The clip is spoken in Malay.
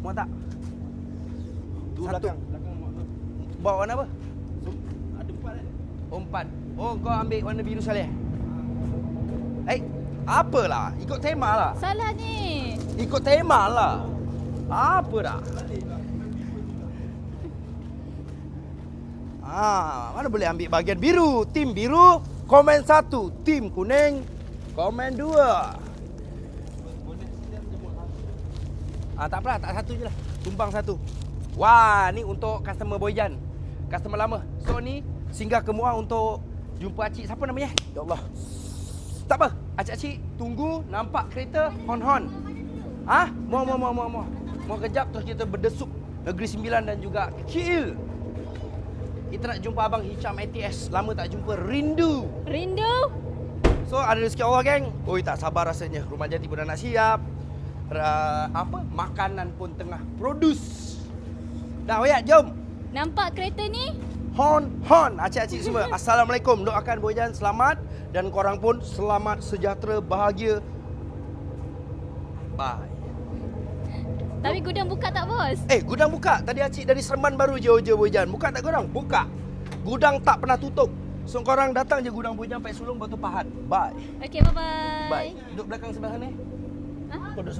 Muat tak? Tu Satu. belakang muat tu. Bawa warna apa? Ada 4 kan? Oh, 4. Oh, kau ambil warna biru Saleh. Apalah? Ikut tema lah. Salah ni. Ikut tema lah. Apa dah? Mana boleh ambil bahagian biru? Tim biru, komen 1. Tim kuning, komen 2. Tak apalah, tak satu je lah. Tumbang 1. Wah, ni untuk customer Boyjan. Customer lama. So ni singgah ke Muar untuk jumpa acik. Siapa namanya? Ya Allah. Tak apa. Acik-acik tunggu nampak kereta hon-hon. Mau kejap terus kita berdesuk Negeri Sembilan dan juga KL. Kita nak jumpa Abang Hicham ATS. Lama tak jumpa, rindu. Rindu? So ada rezeki Allah, geng. Oi, tak sabar rasanya. Rumah Jati pun dah nak siap. Makanan pun tengah produce. Dah, Oyat, jom. Nampak kereta ni? Hon, acik-acik semua. Assalamualaikum. Doakan Boyjan selamat dan korang pun selamat, sejahtera, bahagia. Bye. Tapi gudang buka tak, bos? Gudang buka. Tadi acik dari Seremban baru je Boyjan. Buka tak gudang? Buka. Gudang tak pernah tutup. So korang datang je gudang Boyjan Pek Sulong Batu Pahat. Bye. Okey, bye-bye. Bye. Duduk belakang sebelah sana. Ha? Kau duduk